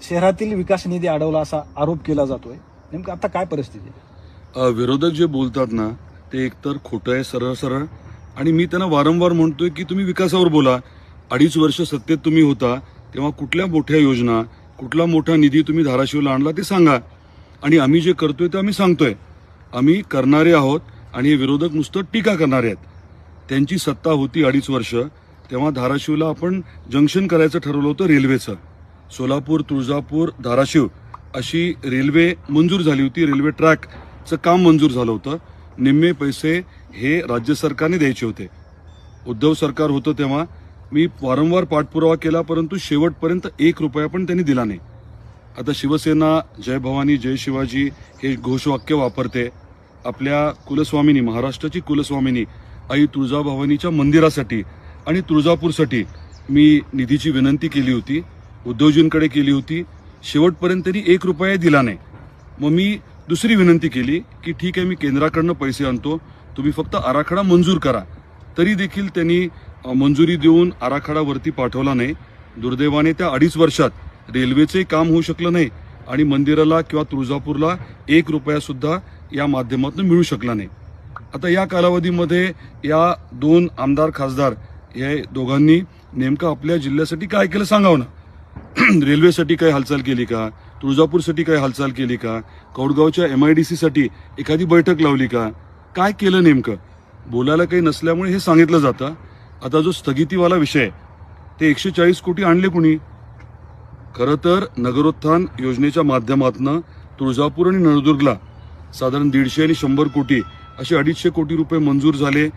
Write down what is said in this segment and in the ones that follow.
शहरातील विकास निधी अडवला असा आरोप केला जातोय. नेमकं आता काय परिस्थिती आहे? विरोधक जे बोलतात ना ते एकतर खोटं आहे सरळ सरळ, आणि मी त्यांना वारंवार म्हणतोय की तुम्ही विकासावर बोला. 2.5 वर्ष सत्तेत तुम्ही होता तेव्हा कुठल्या मोठ्या योजना, कुठला मोठा निधी तुम्ही धाराशिवला आणला ते सांगा. आणि आम्ही जे करतोय ते आम्ही सांगतोय. आम्ही करणारे आहोत आणि हे विरोधक नुसतं टीका करणारे आहेत. त्यांची सत्ता होती 2.5 वर्ष, तेव्हा धाराशिवला आपण जंक्शन करायचं ठरवलं होतं रेल्वेचं. सोलापूर, तुळजापूर, धाराशिव अशी रेल्वे मंजूर झाली होती. रेल्वे ट्रॅकचं काम मंजूर झालं होतं. निम्मे पैसे हे राज्य सरकारने द्यायचे होते. उद्धव सरकार होतं तेव्हा मी वारंवार पाठपुरावा केला, परंतु शेवटपर्यंत 1 रुपया पण त्यांनी दिला नाही. आता शिवसेना जय भवानी जय शिवाजी हे घोषवाक्य वापरते. आपल्या कुलस्वामिनी, महाराष्ट्राची कुलस्वामिनी आई तुळजाभवानीच्या मंदिरासाठी आणि तुळजापूरसाठी मी निधीची विनंती केली होती, उद्धवजींकडे केली होती. शेवटपर्यंत त्यांनी 1 रुपया दिला नाही. मग मी दुसरी विनंती केली की ठीक आहे, मी केंद्राकडनं पैसे आणतो, तुम्ही फक्त आराखडा मंजूर करा. तरी देखील त्यांनी मंजुरी देऊन आराखडा वरती पाठवला नाही. दुर्दैवाने त्या 2.5 वर्षात रेल्वेचे काम होऊ शकलं नाही आणि मंदिराला किंवा तुळजापूरला 1 रुपया सुद्धा या माध्यमातून मिळू शकला नाही. आता या कालावधीमध्ये या 2 आमदार खासदार हे दोघांनी नेमकं आपल्या जिल्ह्यासाठी काय केलं सांगावं ना. रेल्वेसाठी काय हालचाल केली का? तुळजापूरसाठी काय हालचाल केली का? कौडगावच्या MIDC साठी एखादी बैठक लावली का? काय केलं नेमकं? बोलायला काही नसल्यामुळे हे सांगितलं जातं. आता जो स्थगितीवाला विषय ते 140 कोटी आणले कुणी? खरं तर नगरोत्थान योजनेच्या माध्यमातून तुळजापूर आणि नळदुर्गला साधारण 150 आणि 100 कोटी असे 250 कोटी रुपये मंजूर झाले.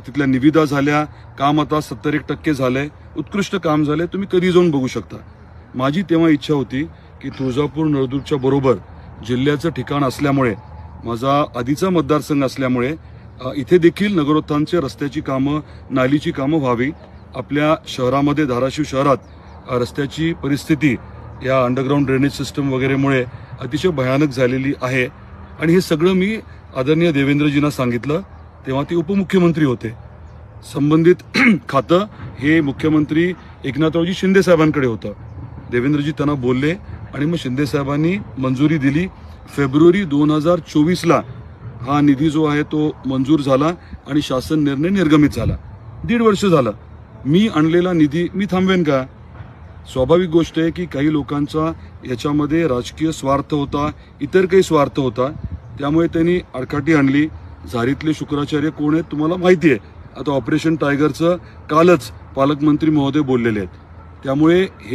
तिथल्या निविदा झाल्या. काम आता 70% झालंय. उत्कृष्ट काम झालंय. तुम्ही कधी जाऊन बघू शकता. माझी तेव्हा इच्छा होती की तुळजापूर नळदुर्गच्या बरोबर जिल्ह्याचं ठिकाण असल्यामुळे, माझा आधीचा मतदारसंघ असल्यामुळे इथे देखील नगरोत्थानच्या रस्त्याची कामं, नालीची कामं व्हावी. आपल्या शहरामध्ये, धाराशिव शहरात रस्त्याची परिस्थिती या अंडरग्राऊंड ड्रेनेज सिस्टम वगैरेमुळे अतिशय भयानक झालेली आहे. आणि हे सगळं मी आदरणीय देवेंद्रजींना सांगितलं. तेव्हा ते उपमुख्यमंत्री होते. संबंधित खातं हे मुख्यमंत्री एकनाथरावजी शिंदे साहेबांकडे होतं. देवेंद्रजी त्यांना बोलले आणि मग शिंदे साहेबांनी मंजुरी दिली. फेब्रुवारी 2024ला हा निधी जो आहे तो मंजूर झाला आणि शासन निर्णय निर्गमित झाला. 1.5 वर्ष झालं. मी आणलेला निधी मी थांबवेन का? स्वाभाविक गोष्ट आहे की काही लोकांचा याच्यामध्ये राजकीय स्वार्थ होता, इतर काही स्वार्थ होता. त्यामुळे त्यांनी आडकाठी आणली. झारीतले शुक्राचार्य कोण आहेत तुम्हाला माहिती आहे. आता ऑपरेशन टायगरचं कालच पालकमंत्री महोदय बोललेले आहेत. त्यामुळे हे